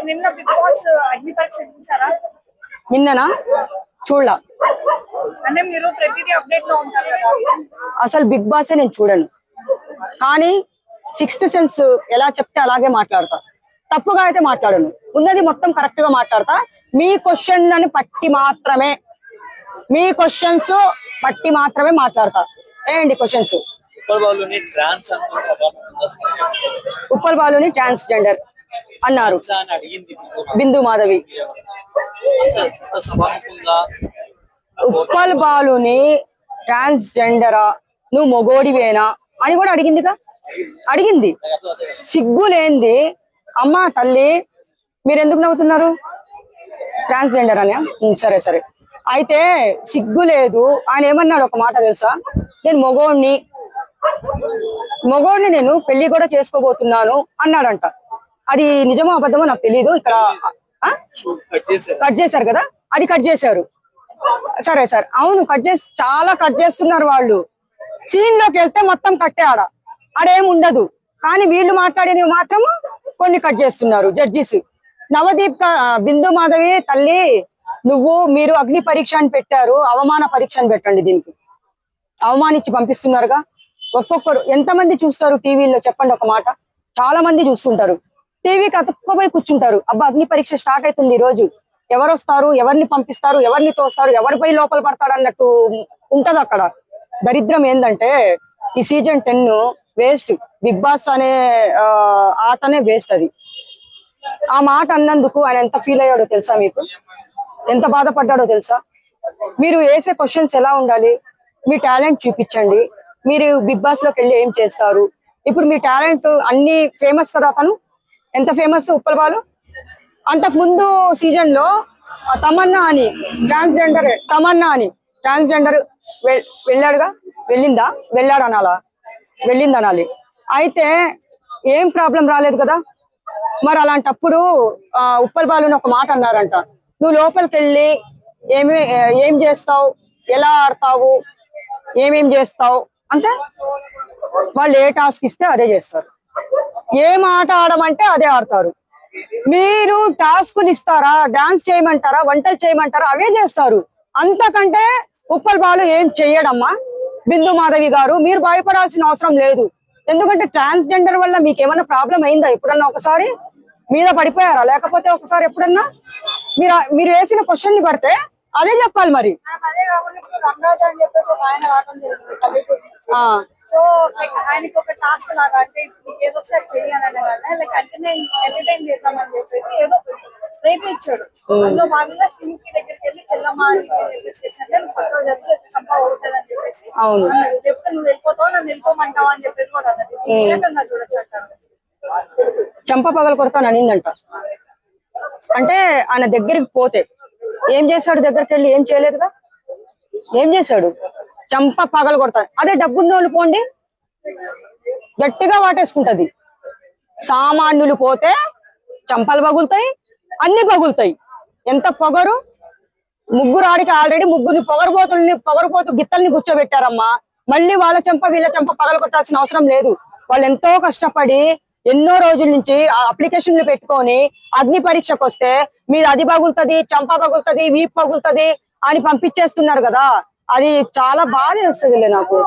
నిన్న big boss అగ్ని పరీక్ష చూసారా? నిన్ననా? చూడలా. అంటే మీరు ప్రతిదీ అప్డేట్ లో ఉంటారు కదా. అసలు బిగ్ బాస్ నేను చూడను, కానీ సిక్స్త్ సెన్స్ ఎలా చెప్తే అలాగే మాట్లాడతా. తప్పుగా అయితే మాట్లాడను, ఉన్నది మొత్తం కరెక్ట్ గా మాట్లాడతా. మీ క్వశ్చన్లని పట్టి మాత్రమే, మీ క్వశ్చన్స్ పట్టి మాత్రమే మాట్లాడతా. ఏంటి క్వశ్చన్స్? ఉప్పల్ బాలుని ట్రాన్స్జెండర్ అన్నారు బిందు మాధవి. ఉప్పల్ బాలుని ట్రాన్స్జెండరా, నువ్వు మొగోడివేనా అని కూడా అడిగిందిగా. అడిగింది. సిగ్గులేంది అమ్మా తల్లి, మీరు ఎందుకు నవ్వుతున్నారు? ట్రాన్స్జెండర్ అని. సరే సరే, అయితే సిగ్గు లేదు. ఆయన ఏమన్నాడు ఒక మాట తెలుసా? నేను మొగోడిని నేను పెళ్లి కూడా చేసుకోబోతున్నాను అన్నాడంట. అది నిజమో అబద్ధమో నాకు తెలీదు. ఇక్కడ కట్ చేశారు కదా, అది కట్ చేశారు. సరే సరే, అవును కట్ చేసి చాలా కట్ చేస్తున్నారు వాళ్ళు. సీన్ లోకి వెళ్తే మొత్తం కట్టే ఆడేం ఉండదు, కానీ వీళ్ళు మాట్లాడేది మాత్రం కొన్ని కట్ చేస్తున్నారు జడ్జిస్. నవదీప్ బిందు మాధవి తల్లి, మీరు అగ్ని పరీక్ష అని పెట్టారు, అవమాన పరీక్ష అని పెట్టండి. దీనికి అవమానించి పంపిస్తున్నారుగా. ఒక్కొక్కరు ఎంతమంది చూస్తారు టీవీలో చెప్పండి ఒక మాట? చాలా మంది చూస్తుంటారు, టీవీకి అతుక్కుపోయి కూర్చుంటారు. అబ్బా అగ్ని పరీక్ష స్టార్ట్ అవుతుంది ఈ రోజు, ఎవరు వస్తారు, ఎవరిని పంపిస్తారు, ఎవరిని తోస్తారు, ఎవరిపై లోపల పడతాడు అన్నట్టు ఉంటది అక్కడ. దరిద్రం ఏంటంటే ఈ సీజన్ 10 వేస్ట్. బిగ్ బాస్ అనే ఆటనే వేస్ట్. అది ఆ మాట అన్నందుకు ఆయన ఎంత ఫీల్ అయ్యాడో తెలుసా మీకు? ఎంత బాధపడ్డాడో తెలుసా? మీరు వేసే క్వశ్చన్స్ ఎలా ఉండాలి? మీ టాలెంట్ చూపించండి. మీరు బిగ్ బాస్ లోకి వెళ్ళి ఏం చేస్తారు? ఇప్పుడు మీ టాలెంట్ అన్ని ఫేమస్ కదా. అతను ఎంత ఫేమస్ ఉప్పల్ బాలు. అంతకు ముందు సీజన్ లో తమన్నా అని ట్రాన్స్జెండర్ వెళ్ళాడుగా. వెళ్ళాడు అనాలా? వెళ్ళింది అనాలి. అయితే ఏం ప్రాబ్లం రాలేదు కదా. మరి అలాంటప్పుడు ఉప్పల్ బాలుని ఒక మాట అన్నారంట, నువ్వు లోపలికి వెళ్ళి ఏం చేస్తావు, ఎలా ఆడతావు, ఏమేం చేస్తావు అంటే వాళ్ళు ఏ టాస్క్ ఇస్తే అదే చేస్తారు. ఏం ఆట ఆడమంటే అదే ఆడతారు. మీరు టాస్కులు ఇస్తారా, డాన్స్ చేయమంటారా, వంటలు చేయమంటారా, అవే చేస్తారు. అంతకంటే ఉప్పల్ బాలు ఏం చెయ్యడమ్మా. బిందు మాధవి గారు, మీరు భయపడాల్సిన అవసరం లేదు. ఎందుకంటే ట్రాన్స్జెండర్ వల్ల మీకు ఏమైనా ప్రాబ్లం అయిందా? ఎప్పుడన్నా ఒకసారి మీద పడిపోయారా? లేకపోతే ఒకసారి ఎప్పుడన్నా మీరు వేసిన క్వశ్చన్ ని పడితే అదే చెప్పాలి. మరి సో ఆయనకి ఒక టాస్క్ లాగా, అంటే మీకు ఏదో ఒకసారి చేయాలని లైక్ అంటే ఎంటర్టైన్ చేద్దామని చెప్పేసి ఏదో రేపు ఇచ్చాడు. అందులో భాగంగా సింకి దగ్గరికి వెళ్ళి చెల్లమ్మ అని చెప్పేసి పక్కన జరిగి చంప అవుతుంది అని చెప్పేసి చెప్తే నువ్వు వెళ్ళిపోతావు, నన్ను వెళ్ళిపోమంటావా అని చెప్పేసి కూడా అన్నది. ఏ రకంగా చూడొచ్చు అంటారు? చంప పగలు కొడతాను అనిందంట. అంటే ఆయన దగ్గరికి పోతే ఏం చేశాడు? దగ్గరికి వెళ్ళి ఏం చేయలేదుగా. ఏం చేశాడు? చంప పగలు కొడతాను. అదే డబ్బున్నోళ్ళు పోండి, గట్టిగా వాటేసుకుంటది. సామాన్యులు పోతే చంపలు పగులుతాయి, అన్ని పగులుతాయి. ఎంత పొగరు! ముగ్గురు ఆడికి ఆల్రెడీ ముగ్గురిని పొగరుపోతు గిత్తల్ని కూర్చోబెట్టారమ్మా. మళ్ళీ వాళ్ళ చెంప వీళ్ళ చెంప పగలు కొట్టాల్సిన అవసరం లేదు. వాళ్ళు ఎంతో కష్టపడి ఎన్నో రోజుల నుంచి అప్లికేషన్లు పెట్టుకొని అగ్ని పరీక్షకు వస్తే మీరు అది పగులుతుంది, చంప పగులుతుంది, వీపు పగులుతుంది అని పంపించేస్తున్నారు కదా. అది చాలా బాధ వేస్తుంది నాకు.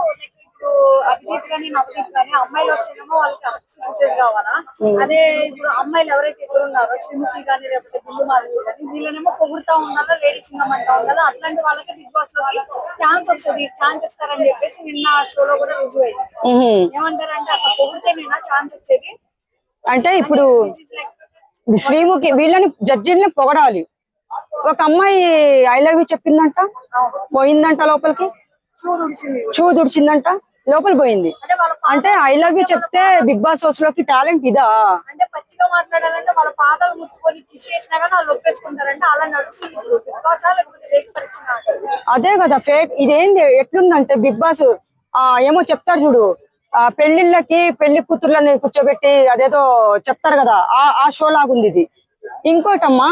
ఇప్పుడు అభిజిత్ గానీ నవదీప్ గానీ అమ్మాయిలు వస్తేనేమో వాళ్ళకి కావాలా? అదే ఇప్పుడు అమ్మాయిలు ఎవరైతే ఇద్దరు ఉన్నారో శ్రీముఖి గానీ లేకపోతే బిందు మాధవి గానీ వీళ్ళనేమో పొగుడుతా ఉన్నారా, లేడీస్ ఉన్నామంటా ఉన్నారా, అట్లాంటి వాళ్ళకి బిగ్ బాస్ లోకి ఛాన్స్ వస్తుంది, ఛాన్స్ ఇస్తారని చెప్పేసి నిన్న షోలో కూడా రుజువు అయింది. ఏమంటారంటే అట్లా పొగిడితేనేనా ఛాన్స్ వచ్చేది? అంటే ఇప్పుడు శ్రీముఖి వీళ్ళని జడ్జిని పొగడాలి. ఒక అమ్మాయి ఐ లవ్ యూ చెప్పిందంట, పోయిందంట లోపలికి. చూ దుడిచిందంట, లోపల పోయింది. అంటే ఐ లవ్ యూ చెప్తే బిగ్ బాస్ హౌస్ లోకి టాలెంట్ ఇదా? అంటే పచ్చిగా మాట్లాడాలంటే వాళ్ళ పాదాలు ముట్టుకొని కిస్ చేసినా కానీ వాళ్ళు ఒప్పేసుకుంటారంటే అలా నడుస్తుంది. అదే కదా ఫేక్. ఇదేంది ఎట్లుందంటే బిగ్ బాస్ ఏమో చెప్తారు చూడు, పెళ్లిళ్ళకి పెళ్లి కూతుర్లని కూర్చోబెట్టి అదేదో చెప్తారు కదా, ఆ షో లాగుంది ఇది. ఇంకోటమ్మా,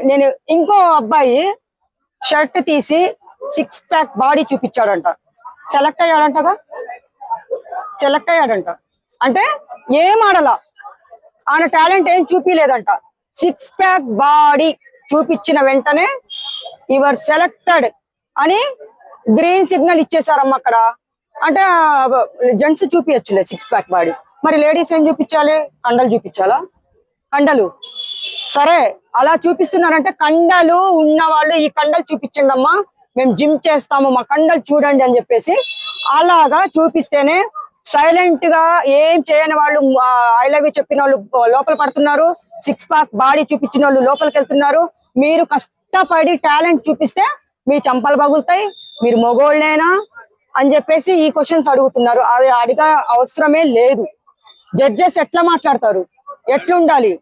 నేను ఇంకో అబ్బాయి షర్ట్ తీసి 6 ప్యాక్ బాడీ చూపించాడంట. సెలెక్ట్ అయ్యాడంట. అంటే ఏం ఆడలా, ఆయన టాలెంట్ ఏం చూపిలేదంట. 6 ప్యాక్ బాడీ చూపించిన వెంటనే యువర్ సెలెక్టెడ్ అని గ్రీన్ సిగ్నల్ ఇచ్చేసారమ్మ అక్కడ. అంటే జెంట్స్ చూపించచ్చులే 6 ప్యాక్ బాడీ, మరి లేడీస్ ఏం చూపించాలి? కండలు చూపించాలా? కండలు సరే అలా చూపిస్తున్నారంటే కండలు ఉన్న వాళ్ళు ఈ కండలు చూపించండి అమ్మా, మేము జిమ్ చేస్తాము, మా కండలు చూడండి అని చెప్పేసి అలాగా చూపిస్తేనే సైలెంట్ గా ఏం చేయని వాళ్ళు ఐ లవ్ యూ చెప్పిన వాళ్ళు లోపల పడుతున్నారు, 6 ప్యాక్ బాడీ చూపించిన వాళ్ళు లోపలికి వెళ్తున్నారు. మీరు కష్టపడి టాలెంట్ చూపిస్తే మీ చంపలు పగులుతాయి, మీరు మొగోళ్ళేనా అని చెప్పేసి ఈ క్వశ్చన్స్ అడుగుతున్నారు. అది అడిగా అవసరమే లేదు. జడ్జెస్ ఎట్లా మాట్లాడతారు, ఎట్లుండాలి?